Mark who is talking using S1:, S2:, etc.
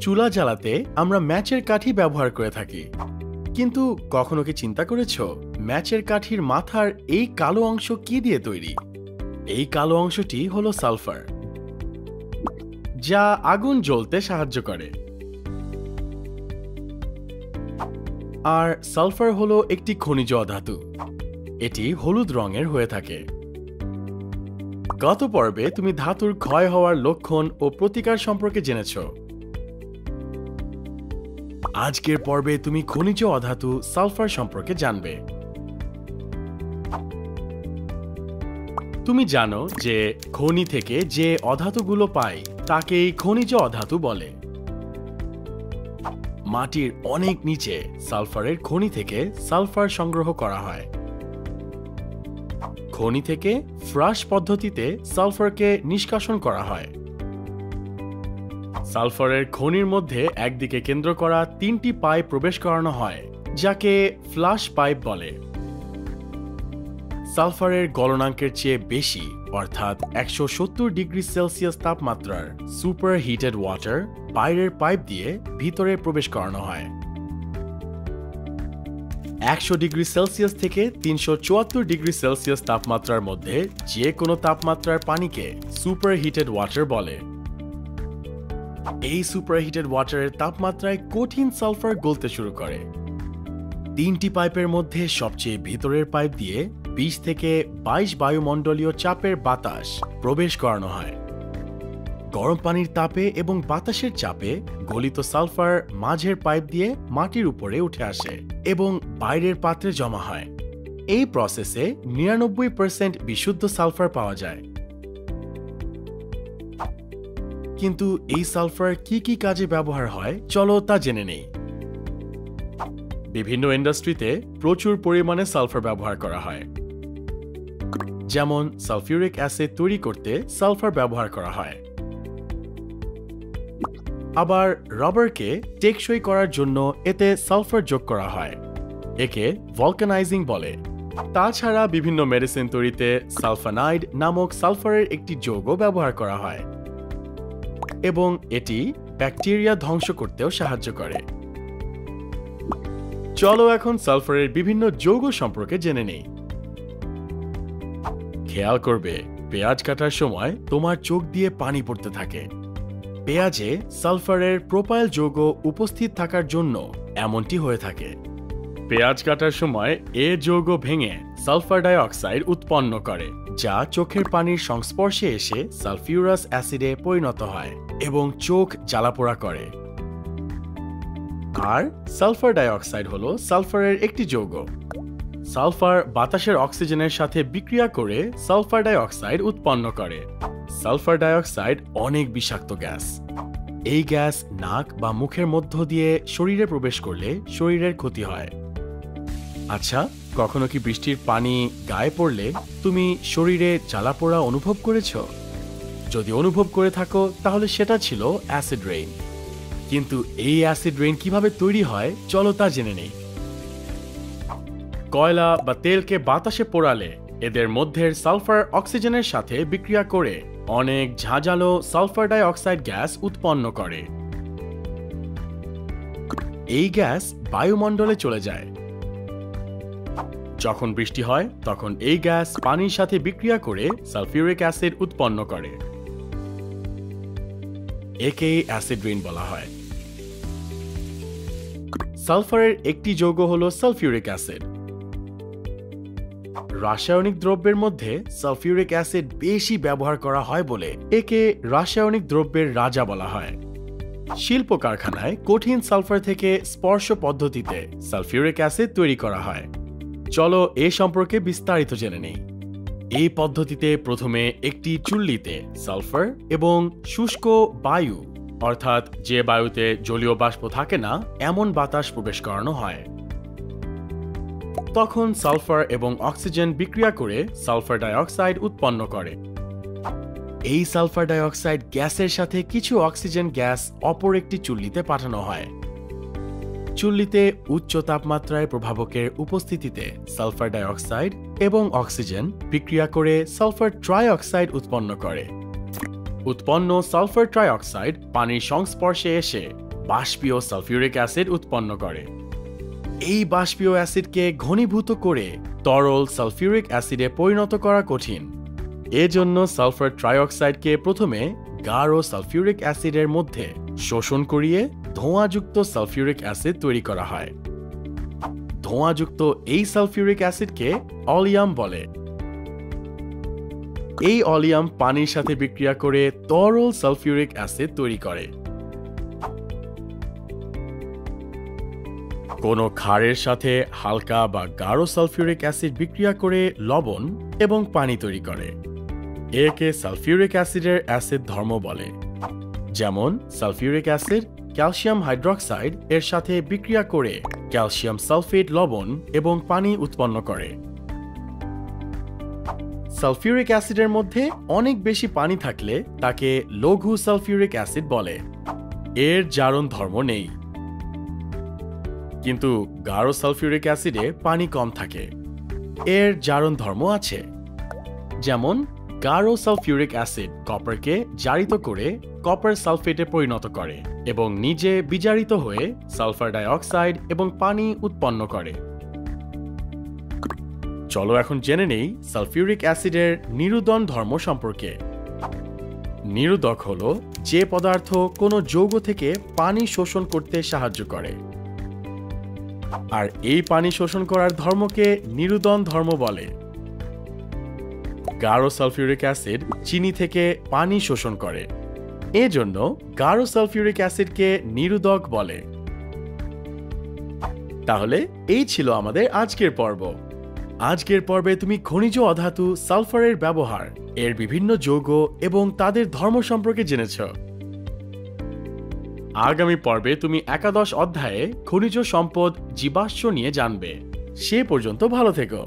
S1: চুলা জ্বালাতে আমরা ম্যাচের কাঠি ব্যবহার করে থাকি, কিন্তু কখনো কি চিন্তা করেছো ম্যাচের কাঠির মাথার এই কালো অংশ কি দিয়ে তৈরি? এই কালো অংশটি হলো সালফার, যা আগুন জ্বলতে সাহায্য করে। আর সালফার হলো একটি খনিজ ধাতু, এটি হলুদ রঙের হয়ে থাকে। গত পর্বে তুমি ধাতুর ক্ষয় হওয়ার লক্ষণ ও প্রতিকার সম্পর্কে জেনেছ। আজকের পর্বে তুমি খনিজ অধাতু সালফার সম্পর্কে জানবে। তুমি জানো যে খনি থেকে যে অধাতুগুলো পাই তাকেই খনিজ অধাতু বলে। মাটির অনেক নিচে সালফারের খনি থেকে সালফার সংগ্রহ করা হয়। খনি থেকে ফ্রাশ পদ্ধতিতে সালফারকে নিষ্কাশন করা হয়। সালফারের খনির মধ্যে একদিকে কেন্দ্র করা 3টি পাইপ প্রবেশ করানো হয়, যাকে ফ্লাশ পাইপ বলে। সালফারের গলনাঙ্কের চেয়ে বেশি অর্থাৎ 170 ডিগ্রি সেলসিয়াস তাপমাত্রার সুপার হিটেড ওয়াটার বাইরের পাইপ দিয়ে ভিতরে প্রবেশ করানো হয়। 100 ডিগ্রি সেলসিয়াস থেকে 374 ডিগ্রি সেলসিয়াস তাপমাত্রার মধ্যে যে কোনো তাপমাত্রার পানিকে সুপার হিটেড ওয়াটার বলে। এই সুপার হিটেড ওয়াটারের তাপমাত্রায় কঠিন সালফার গলতে শুরু করে। 3টি পাইপের মধ্যে সবচেয়ে ভিতরের পাইপ দিয়ে 20 থেকে 22 বায়ুমণ্ডলীয় চাপের বাতাস প্রবেশ করানো হয়। গরম পানির তাপে এবং বাতাসের চাপে গলিত সালফার মাঝের পাইপ দিয়ে মাটির উপরে উঠে আসে এবং বাইরের পাত্রে জমা হয়। এই প্রসেসে 99% বিশুদ্ধ সালফার পাওয়া যায়। কিন্তু এই সালফার কি কি কাজে ব্যবহার হয় চলো তা জেনে নেই। বিভিন্ন ইন্ডাস্ট্রিতে প্রচুর পরিমাণে সালফার ব্যবহার করা হয়। যেমন সালফিউরিক অ্যাসিড তৈরি করতে সালফার ব্যবহার করা হয়। আবার রাবারকে টেকসই করার জন্য এতে সালফার যোগ করা হয়, একে ভলকানাইজিং বলে। তাছাড়া বিভিন্ন মেডিসিন তৈরিতে সালফানাইড নামক সালফারের একটি যৌগ ব্যবহার করা হয় এবং এটি ব্যাকটেরিয়া ধ্বংস করতেও সাহায্য করে। চলো এখন সালফারের বিভিন্ন যৌগ সম্পর্কে জেনে নেই। খেয়াল করবে পেঁয়াজ কাটার সময় তোমার চোখ দিয়ে পানি পড়তে থাকে। পেঁয়াজে সালফারের প্রোপাইল যৌগ উপস্থিত থাকার জন্য এমনটি হয়ে থাকে। পেঁয়াজ কাটার সময় এ যৌগ ভেঙে সালফার ডাই অক্সাইড উৎপন্ন করে, যা চোখের পানির সংস্পর্শে এসে সালফিউরাস অ্যাসিডে পরিণত হয় এবং চোখ জ্বালাপোড়া করে। আর সালফার ডাই অক্সাইড হলো সালফারের একটি যৌগ। সালফার বাতাসের অক্সিজেনের সাথে বিক্রিয়া করে সালফার ডাই অক্সাইড উৎপন্ন করে। সালফার ডাই অক্সাইড অনেক বিষাক্ত গ্যাস। এই গ্যাস নাক বা মুখের মধ্য দিয়ে শরীরে প্রবেশ করলে শরীরের ক্ষতি হয়। আচ্ছা, কখনো কি বৃষ্টির পানি গায়ে পড়লে তুমি শরীরে জ্বালাপোড়া অনুভব করেছ? যদি অনুভব করে থাকো তাহলে সেটা ছিল অ্যাসিড রেইন। কিন্তু এই অ্যাসিড রেইন কিভাবে তৈরি হয় চলো তা জেনে নেই। কয়লা বা তেলকে বাতাসে পোড়ালে এদের মধ্যের সালফার অক্সিজেনের সাথে বিক্রিয়া করে অনেক ঝাঁঝালো সালফার ডাই অক্সাইড গ্যাস উৎপন্ন করে। এই গ্যাস বায়ুমণ্ডলে চলে যায়। যখন বৃষ্টি হয় তখন এই গ্যাস পানির সাথে বিক্রিয়া করে সালফিউরিক অ্যাসিড উৎপন্ন করে। একেই অ্যাসিড রেইন বলা হয়। সালফারের একটি যৌগ হলো সালফিউরিক অ্যাসিড। রাসায়নিক দ্রব্যের মধ্যে সালফিউরিক অ্যাসিড বেশি ব্যবহার করা হয় বলে একে রাসায়নিক দ্রব্যের রাজা বলা হয়। শিল্প কারখানায় কঠিন সালফার থেকে স্পর্শ পদ্ধতিতে সালফিউরিক অ্যাসিড তৈরি করা হয়। চলো এ সম্পর্কে বিস্তারিত জেনে নেই। এই পদ্ধতিতে প্রথমে একটি চুল্লিতে সালফার এবং শুষ্ক বায়ু অর্থাৎ যে বায়ুতে জলীয় বাষ্প থাকে না এমন বাতাস প্রবেশ করানো হয়। তখন সালফার এবং অক্সিজেন বিক্রিয়া করে সালফার ডাই অক্সাইড উৎপন্ন করে। এই সালফার ডাই অক্সাইড গ্যাসের সাথে কিছু অক্সিজেন গ্যাস অপর একটি চুল্লিতে পাঠানো হয়। চুল্লিতে উচ্চ তাপমাত্রায় প্রভাবকের উপস্থিতিতে সালফার ডাই অক্সাইড এবং অক্সিজেন বিক্রিয়া করে সালফার ট্রাই অক্সাইড উৎপন্ন করে। উৎপন্ন সালফার ট্রাই অক্সাইড পানির সংস্পর্শে এসে বাষ্পীয় সালফিউরিক অ্যাসিড উৎপন্ন করে। এই বাষ্পীয় অ্যাসিডকে ঘনীভূত করে তরল সালফিউরিক অ্যাসিডে পরিণত করা কঠিন। এজন্য সালফার ট্রাইঅক্সাইডকে প্রথমে গাঢ় সালফিউরিক অ্যাসিডের মধ্যে শোষণ করিয়ে ধোঁয়াযুক্ত সালফিউরিক অ্যাসিড তৈরি করা হয়। ধোঁয়াযুক্ত এই সালফিউরিক অ্যাসিডকে অলিয়াম বলে। এই অলিয়াম পানির সাথে বিক্রিয়া করে তরল সালফিউরিক অ্যাসিড তৈরি করে। কোনো ক্ষারের সাথে হালকা বা গাঢ় সালফিউরিক অ্যাসিড বিক্রিয়া করে লবণ এবং পানি তৈরি করে। একে সালফিউরিক অ্যাসিডের অ্যাসিড ধর্ম বলে। যেমন সালফিউরিক অ্যাসিড ক্যালসিয়াম হাইড্রক্সাইড এর সাথে বিক্রিয়া করে ক্যালসিয়াম সালফেট লবণ এবং পানি উৎপন্ন করে। সালফিউরিক অ্যাসিডের মধ্যে অনেক বেশি পানি থাকলে তাকে লঘু সালফিউরিক অ্যাসিড বলে। এর জারণ ধর্ম নেই। কিন্তু গাঢ় সালফিউরিক অ্যাসিডে পানি কম থাকে, এর জারণ ধর্ম আছে। যেমন গাঢ় সালফিউরিক অ্যাসিড কপারকে জারিত করে কপার সালফেটে পরিণত করে এবং নিজে বিজারিত হয়ে সালফার ডাই অক্সাইড এবং পানি উৎপন্ন করে। চলো এখন জেনে নেই সালফিউরিক অ্যাসিডের নিরুদন ধর্ম সম্পর্কে। নিরুদক হলো যে পদার্থ কোনো যৌগ থেকে পানি শোষণ করতে সাহায্য করে, আর এই পানি শোষণ করার ধর্মকে নিরুদন ধর্ম বলে। গাঢ় সালফিউরিক অ্যাসিড চিনি থেকে পানি শোষণ করে, এজন্য গাঢ় সালফিউরিক অ্যাসিডকে নিরুদক বলে। তাহলে এই ছিল আমাদের আজকের পর্ব। আজকের পর্বে তুমি খনিজ অধাতু সালফারের ব্যবহার, এর বিভিন্ন যৌগ এবং তাদের ধর্ম সম্পর্কে জেনেছ। আগামী পর্বে তুমি একাদশ অধ্যায়ে খনিজ সম্পদ জীবাশ্ম নিয়ে জানবে। সে পর্যন্ত ভালো থেকো।